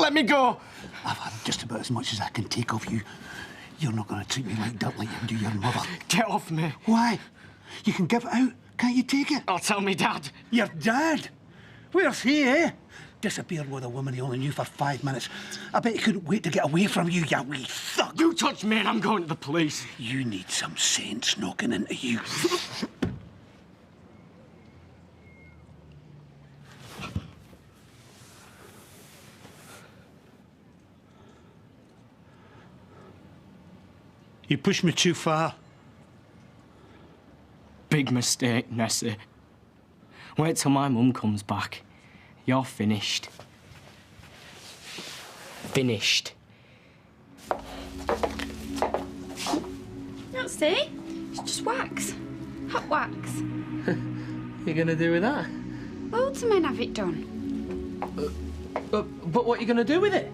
Let me go. I've had just about as much as I can take of you. You're not going to treat me like dirt like you do your mother. Get off me. Why? You can give it out. Can't you take it? I'll tell me dad. Your dad? Where's he, eh? Disappeared with a woman he only knew for 5 minutes. I bet he couldn't wait to get away from you, you wee thug. You touch me and I'm going to the police. You need some sense knocking into you. You pushed me too far. Big mistake, Nessie. Wait till my mum comes back. You're finished. Finished. Don't see? It's just wax. Hot wax. You're gonna do with that? Loads of men have it done. But what are you gonna do with it?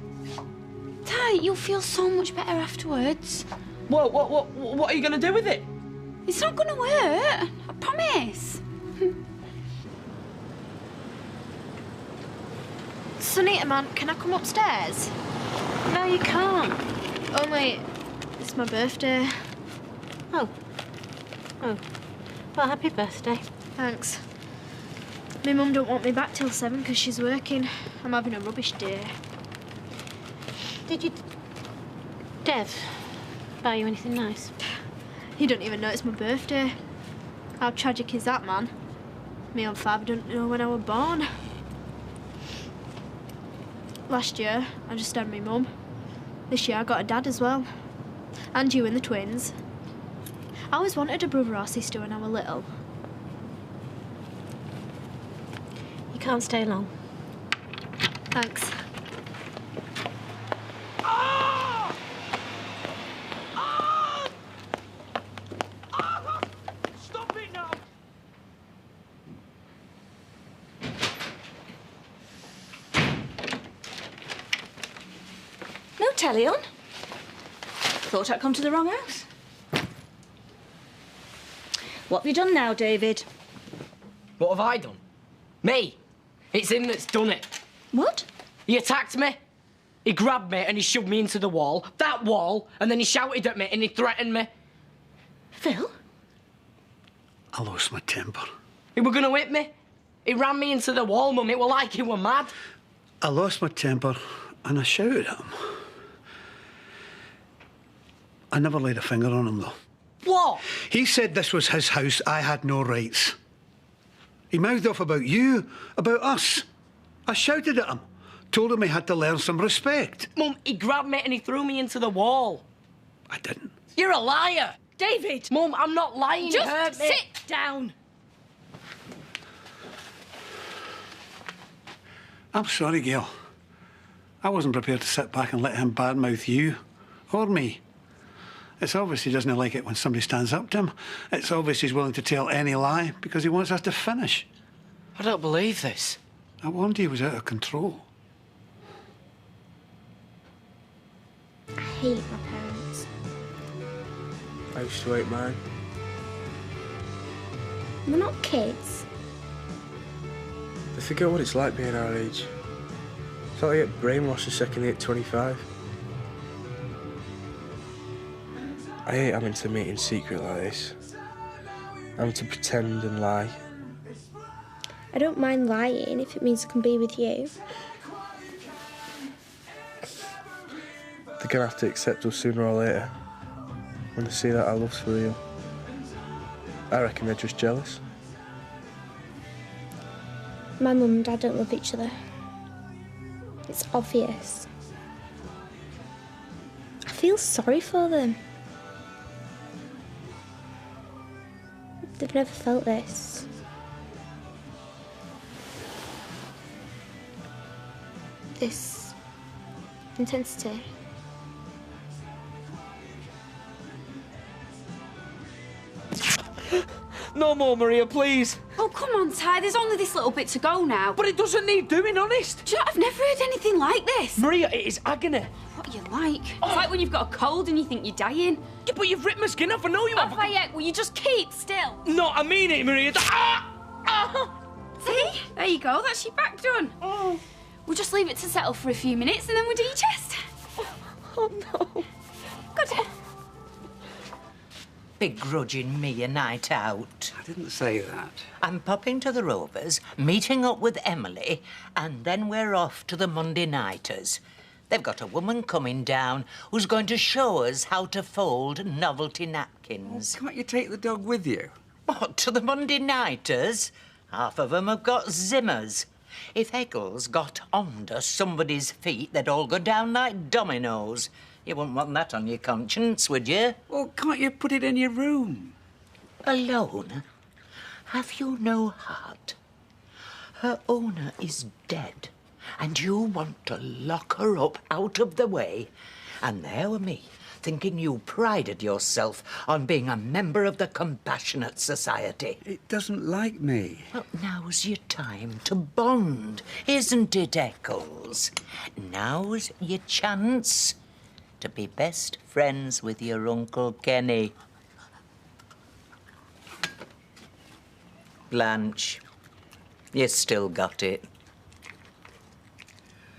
Ty, you'll feel so much better afterwards. What are you gonna do with it? It's not gonna hurt. I promise. Sunita, man, can I come upstairs? No, you can't. Only it's my birthday. Oh. Well, happy birthday. Thanks. My mum don't want me back till 7 because she's working. I'm having a rubbish day. Did you... Dev, buy you anything nice? You don't even know it's my birthday. How tragic is that, man? Me own father didn't know when I was born. Last year, I just had my mum. This year, I got a dad as well. And you and the twins. I always wanted a brother or sister when I was little. You can't stay long. Thanks. Stop it now! No telly on. Thought I'd come to the wrong house. What have you done now, David? What have I done? Me? It's him that's done it. What? He attacked me. He grabbed me and he shoved me into the wall. That wall. And then he shouted at me and he threatened me. Phil? I lost my temper. He were gonna whip me. He ran me into the wall, Mum. It were like he were mad. I lost my temper and I shouted at him. I never laid a finger on him, though. What? He said this was his house, I had no rights. He mouthed off about you, about us. I shouted at him, told him he had to learn some respect. Mum, he grabbed me and he threw me into the wall. I didn't. You're a liar. David! Mum, I'm not lying. Just It hurt me. sit down. I'm sorry, Gail. I wasn't prepared to sit back and let him badmouth you or me. It's obvious he doesn't like it when somebody stands up to him. It's obvious he's willing to tell any lie because he wants us to finish. I don't believe this. I warned you he was out of control. I hate my parents. I used to hate mine. We're not kids. They forget what it's like being our age. It's like they get brainwashed the second they hit 25. I hate having to meet in secret like this. Having to pretend and lie. I don't mind lying if it means I can be with you. They're gonna have to accept us sooner or later. When they see that our love's for real. I reckon they're just jealous. My mum and dad don't love each other. It's obvious. I feel sorry for them. They've never felt this. This intensity. No more, Maria, please. Oh, come on, Ty. There's only this little bit to go now. But it doesn't need doing, honest. Do you know, I've never heard anything like this. Maria, it is agony. What are you like? It's like when you've got a cold and you think you're dying. Yeah, but you've ripped my skin off. I know you have. Have I yet? Will you just keep still? No, I mean it, Maria. See? There you go. That's your back done. We'll just leave it to settle for a few minutes and then we'll do your chest. Oh, no. Good. Begrudging me a night out. I didn't say that. I'm popping to the Rovers, meeting up with Emily, and then we're off to the Monday Nighters. They've got a woman coming down who's going to show us how to fold novelty napkins. Can't you take the dog with you? What, to the Monday Nighters? Half of them have got Zimmers. If Eggles got onto somebody's feet, they'd all go down like dominoes. You wouldn't want that on your conscience, would you? Well, can't you put it in your room? Alone? Have you no heart? Her owner is dead, and you want to lock her up out of the way. And there were me, thinking you prided yourself on being a member of the Compassionate Society. It doesn't like me. Well, now's your time to bond, isn't it, Eccles? Now's your chance to be best friends with your Uncle Kenny. Blanche, you still got it.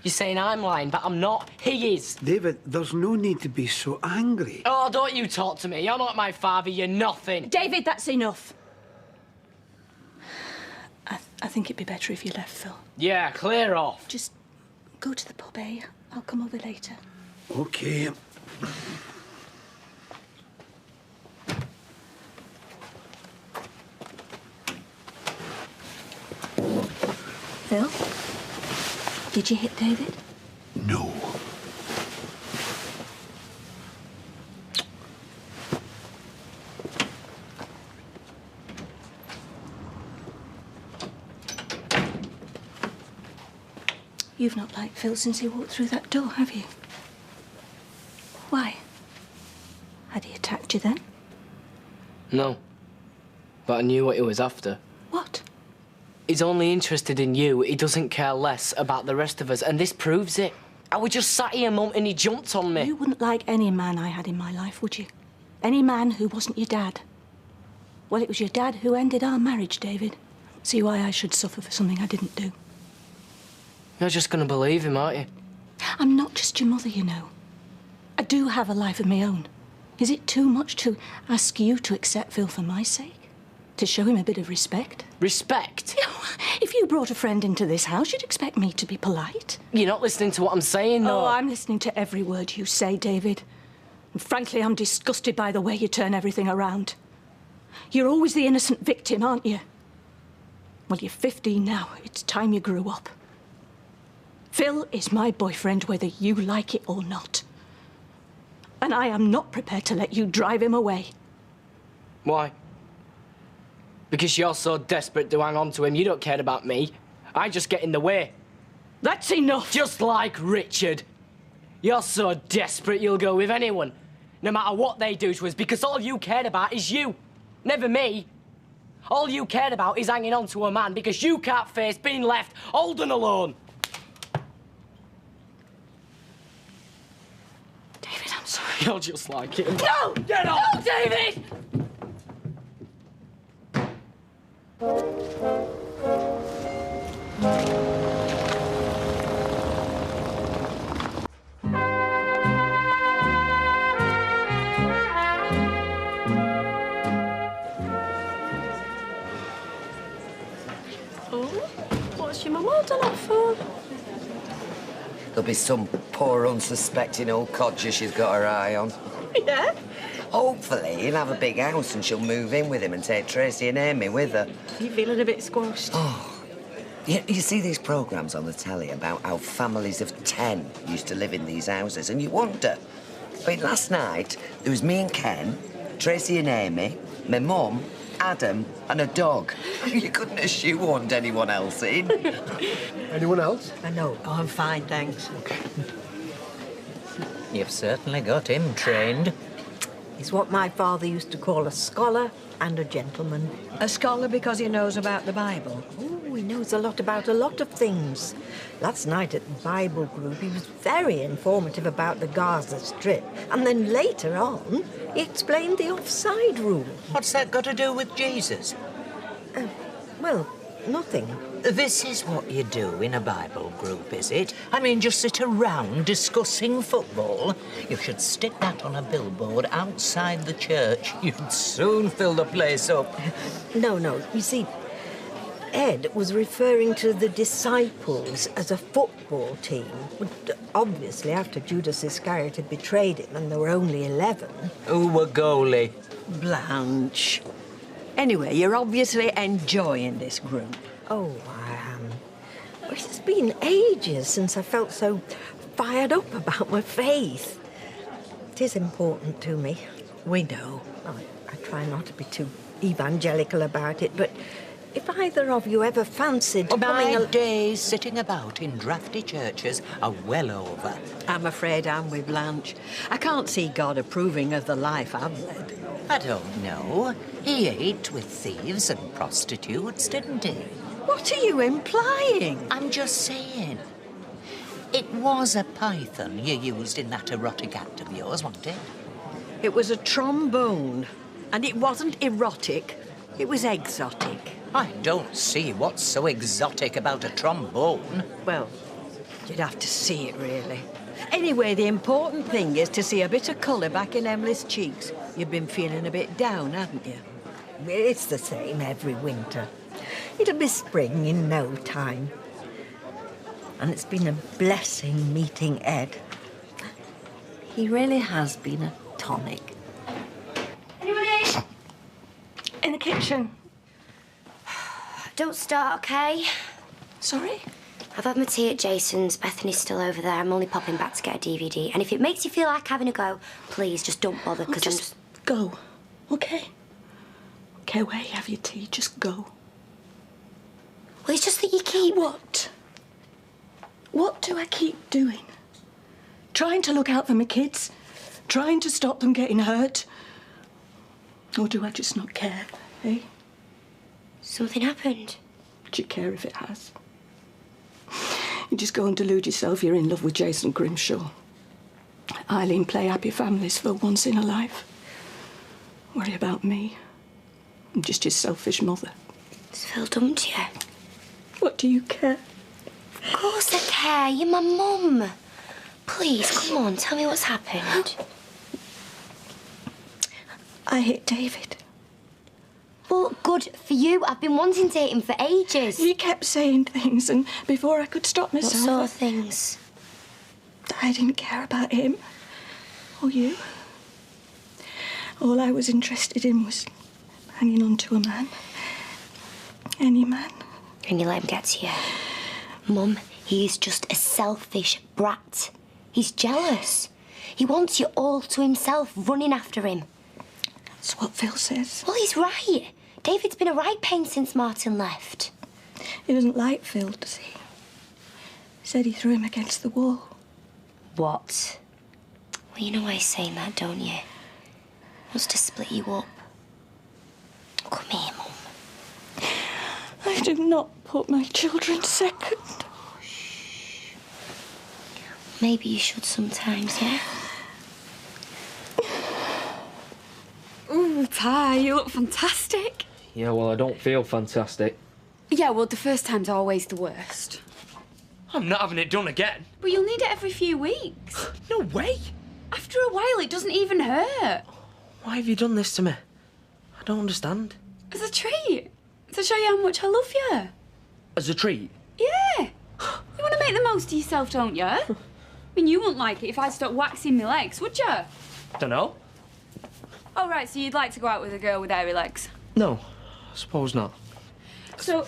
You're saying I'm lying, but I'm not. He is. David, there's no need to be so angry. Oh, don't you talk to me. You're not my father. You're nothing. David, that's enough. I think it'd be better if you left, Phil. Yeah, clear off. Just go to the pub, eh? I'll come over later. OK. Phil, did you hit David? No. You've not liked Phil since he walked through that door, have you? Why? Had he attacked you then? No. But I knew what he was after. What? He's only interested in you. He doesn't care less about the rest of us, and this proves it. I was just sat here, Mum, and he jumped on me. You wouldn't like any man I had in my life, would you? Any man who wasn't your dad. Well, it was your dad who ended our marriage, David. See why I should suffer for something I didn't do. You're just going to believe him, aren't you? I'm not just your mother, you know. I do have a life of my own. Is it too much to ask you to accept Phil for my sake? To show him a bit of respect? Respect? If you brought a friend into this house, you'd expect me to be polite. You're not listening to what I'm saying, though. Oh, I'm listening to every word you say, David. And frankly, I'm disgusted by the way you turn everything around. You're always the innocent victim, aren't you? Well, you're 15 now. It's time you grew up. Phil is my boyfriend, whether you like it or not. And I am not prepared to let you drive him away. Why? Because you're so desperate to hang on to him, you don't care about me. I just get in the way. That's enough! Just like Richard. You're so desperate you'll go with anyone, no matter what they do to us, because all you cared about is you, never me. All you cared about is hanging on to a man because you can't face being left old and alone. David, I'm sorry. You're just like him. No! Get off! No, David! Oh, what's your mum holding up for? There'll be some poor, unsuspecting old codger she's got her eye on. Yeah? Hopefully, he'll have a big house and she'll move in with him and take Tracy and Amy with her. You feeling a bit squashed? Oh, you see these programmes on the telly about how families of 10 used to live in these houses, and you wonder. I mean, last night, there was me and Ken, Tracy and Amy, my mum, Adam, and a dog. You couldn't have shoehorned anyone else in. Anyone else? No, I'm fine, thanks. OK. You've certainly got him trained. He's what my father used to call a scholar and a gentleman. A scholar because he knows about the Bible. Oh, he knows a lot about a lot of things. Last night at the Bible group, he was very informative about the Gaza Strip. And then later on, he explained the offside rule. What's that got to do with Jesus? Well, nothing. This is what you do in a Bible group, is it? I mean, just sit around discussing football? You should stick that on a billboard outside the church. You'd soon fill the place up. No, you see, Ed was referring to the disciples as a football team. But obviously, after Judas Iscariot had betrayed him and there were only 11... Who were goalie? Blanche. Anyway, you're obviously enjoying this group. Oh, I am. Well, it's been ages since I felt so fired up about my faith. It is important to me. We know. I try not to be too evangelical about it, but if either of you ever fancied becoming My days sitting about in drafty churches are well over. I'm afraid I'm with Blanche. I can't see God approving of the life I've led. I don't know. He ate with thieves and prostitutes, didn't he? What are you implying? I'm just saying. It was a python you used in that erotic act of yours, wasn't it? It was a trombone. And it wasn't erotic. It was exotic. I don't see what's so exotic about a trombone. Well, you'd have to see it, really. Anyway, the important thing is to see a bit of colour back in Emily's cheeks. You've been feeling a bit down, haven't you? It's the same every winter. It'll be spring in no time. And it's been a blessing meeting Ed. He really has been a tonic. Anybody? In the kitchen. Don't start, OK? Sorry? I've had my tea at Jason's. Bethany's still over there. I'm only popping back to get a DVD. And if it makes you feel like having a go, please, just don't bother, because I'm just... Go, OK? Care where you have your tea, just go. Well, it's just that you keep... What? What do I keep doing? Trying to look out for my kids? Trying to stop them getting hurt? Or do I just not care, eh? Something happened. Do you care if it has? You just go and delude yourself you're in love with Jason Grimshaw. Eileen, play happy families for once in a life. Worry about me. I'm just your selfish mother. Has Phil dumped you? What do you care? Of course I care. You're my mum. Please, come on, tell me what's happened. I hit David. Well, good for you. I've been wanting to hit him for ages. He kept saying things, and before I could stop myself... What sort of things? I didn't care about him. Or you. All I was interested in was hanging on to a man. Any man. And you let him get to you. Mum, he's just a selfish brat. He's jealous. He wants you all to himself, running after him. That's what Phil says. Well, he's right. David's been a right pain since Martin left. He doesn't like Phil, does he? He said he threw him against the wall. What? Well, you know why he's saying that, don't you? He wants to split you up. Come here, Mum. I do not put my children second. Shh. Maybe you should sometimes, yeah? Ooh, Ty, you look fantastic. Yeah, well, I don't feel fantastic. Yeah, well, the first time's always the worst. I'm not having it done again. But you'll need it every few weeks. No way. After a while, it doesn't even hurt. Why have you done this to me? I don't understand. As a treat. To show you how much I love you. As a treat? Yeah. You want to make the most of yourself, don't you? I mean, you wouldn't like it if I stopped waxing my legs, would you? Dunno. Oh, right, so you'd like to go out with a girl with hairy legs? No, I suppose not. So,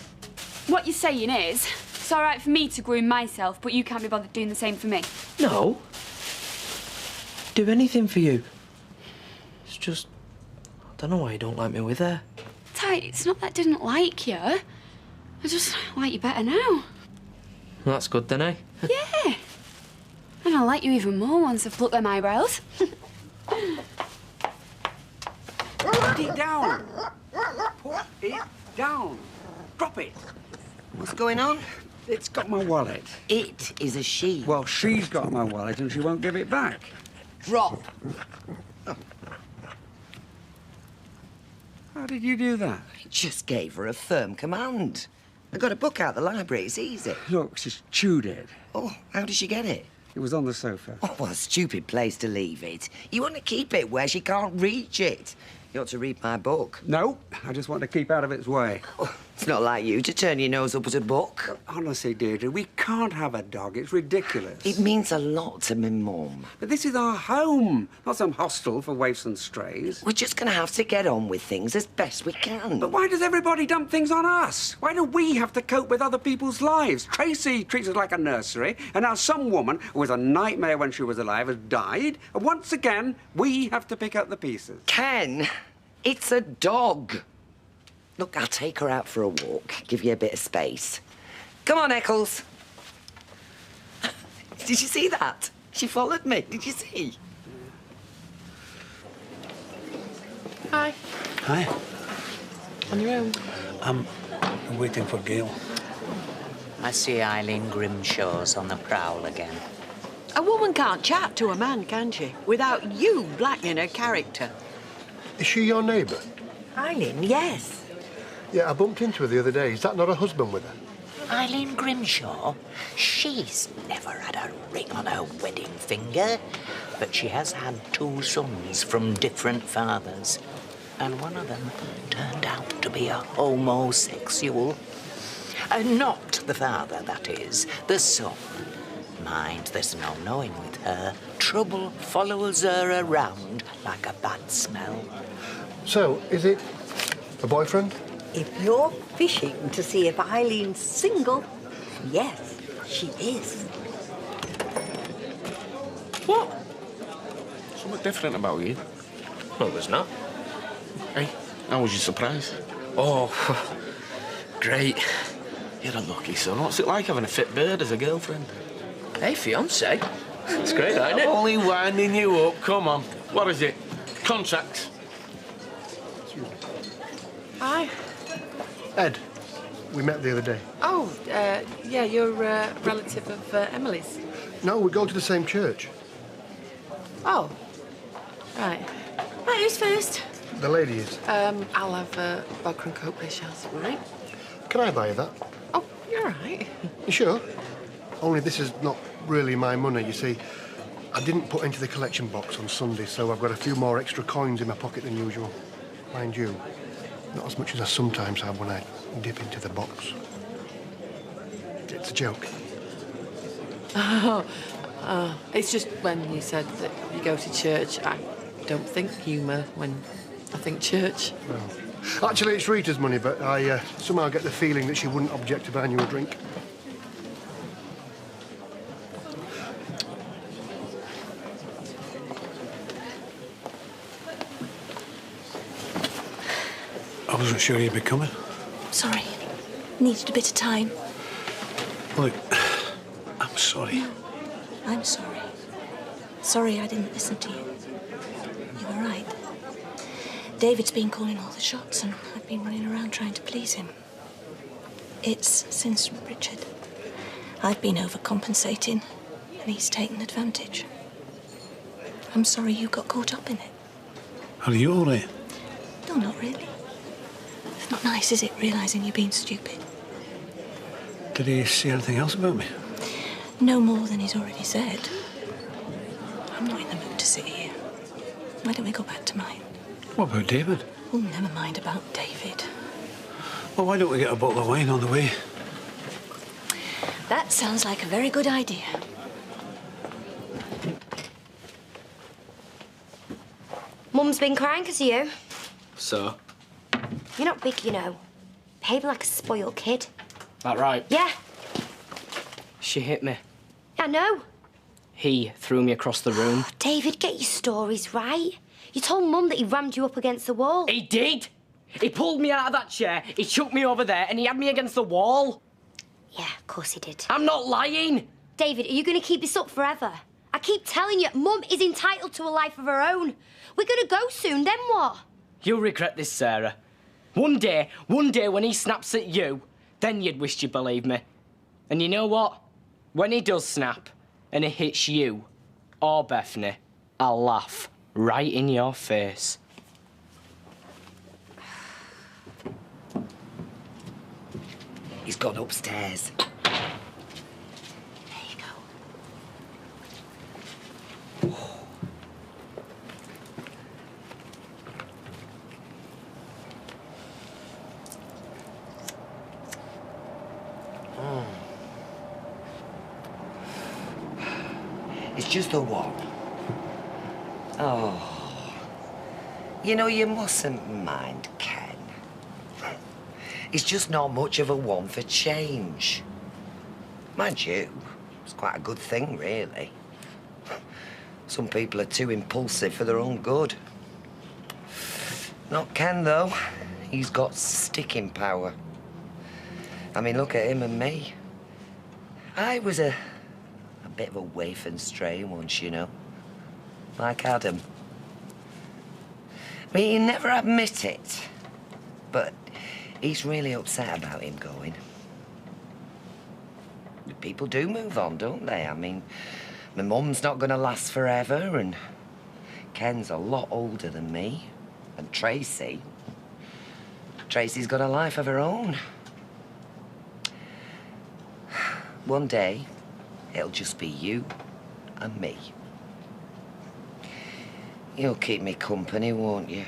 what you're saying is, it's all right for me to groom myself, but you can't be bothered doing the same for me? No. Do anything for you. It's just... I don't know why you don't like me with her. Ty, it's not that I didn't like you. I just like you better now. That's good then, eh? Yeah. And I'll like you even more once I've plucked them eyebrows. Put it down. Put it down. Drop it. What's going on? It's got my wallet. It is a she. Well, she's got my wallet and she won't give it back. Drop. How did you do that? I just gave her a firm command. I got a book out the library. It's easy. Look, she's chewed it. Oh, how did she get it? It was on the sofa. Oh, what a stupid place to leave it. You want to keep it where she can't reach it. You ought to read my book. No, I just want to keep out of its way. Oh, it's not like you to turn your nose up at a book. Honestly, Deirdre, we can't have a dog. It's ridiculous. It means a lot to me mum. But this is our home, not some hostel for waifs and strays. We're just going to have to get on with things as best we can. But why does everybody dump things on us? Why do we have to cope with other people's lives? Tracy treats us like a nursery, and now some woman who was a nightmare when she was alive has died, and once again, we have to pick up the pieces. Ken, it's a dog. Look, I'll take her out for a walk, give you a bit of space. Come on, Eccles. Did you see that? She followed me. Did you see? Hi. Hi. On your own? I'm waiting for Gail. I see Eileen Grimshaw's on the prowl again. A woman can't chat to a man, can she? Without you blackening her character. Is she your neighbour? Eileen, yes. Yeah, I bumped into her the other day. Is that not her husband with her? Eileen Grimshaw? She's never had a ring on her wedding finger, but she has had 2 sons from different fathers, and one of them turned out to be a homosexual. Not the father, that is, the son. Mind, there's no knowing with her. Trouble follows her around like a bad smell. So, is it a boyfriend? If you're fishing to see if Eileen's single, yes, she is. What? Something different about you. No, there's not. Hey, how was your surprise? Oh, great. You're a lucky son. What's it like having a fit bird as a girlfriend? Hey, fiancé. It's great, isn't it? I'm only winding you up. Come on. What is it? Contracts? Hi. Ed, we met the other day. Oh, yeah, you're a relative of Emily's. No, we go to the same church. Oh. Right. Right, who's first? The lady is. I'll have vodka and Coke, please, Charles. Right? Can I buy you that? Oh, you're right. You sure? Only this is not really my money, you see. I didn't put into the collection box on Sunday, so I've got a few more extra coins in my pocket than usual. Mind you, not as much as I sometimes have when I dip into the box. It's a joke. Oh, it's just when you said that you go to church, I don't think humour when I think church. Well, actually, it's Rita's money, but I somehow get the feeling that she wouldn't object to buying you a drink. I wasn't sure you'd be coming. Sorry. Needed a bit of time. Look, I'm sorry. No, I'm sorry. Sorry I didn't listen to you. You were right. David's been calling all the shots and I've been running around trying to please him. It's since Richard. I've been overcompensating and he's taken advantage. I'm sorry you got caught up in it. Are you all right? No, not really. It's not nice, is it, realising you're being stupid? Did he say anything else about me? No more than he's already said. I'm not in the mood to sit here. Why don't we go back to mine? What about David? Oh, never mind about David. Well, why don't we get a bottle of wine on the way? That sounds like a very good idea. Mum's been crying because of you. So? You're not big, you know. Behaving like a spoiled kid. That right? Yeah. She hit me. I know. He threw me across the room. David, get your stories right. You told Mum that he rammed you up against the wall. He did! He pulled me out of that chair, he chucked me over there, and he had me against the wall. Yeah, of course he did. I'm not lying! David, are you going to keep this up forever? I keep telling you, Mum is entitled to a life of her own. We're going to go soon, then what? You'll regret this, Sarah. One day when he snaps at you, then you'd wish you'd believe me. And you know what? When he does snap, and he hits you, or Bethany, I'll laugh right in your face. He's gone upstairs. It's just the one. Oh. You know, you mustn't mind Ken. He's just not much of a one for change. Mind you, it's quite a good thing, really. Some people are too impulsive for their own good. Not Ken, though. He's got sticking power. I mean, look at him and me. I was a bit of a waif and stray once, you know. Like Adam. I mean, he never admit it. But he's really upset about him going. People do move on, don't they? I mean, my mum's not going to last forever, and Ken's a lot older than me. And Tracy's got a life of her own. One day, it'll just be you and me. You'll keep me company, won't you?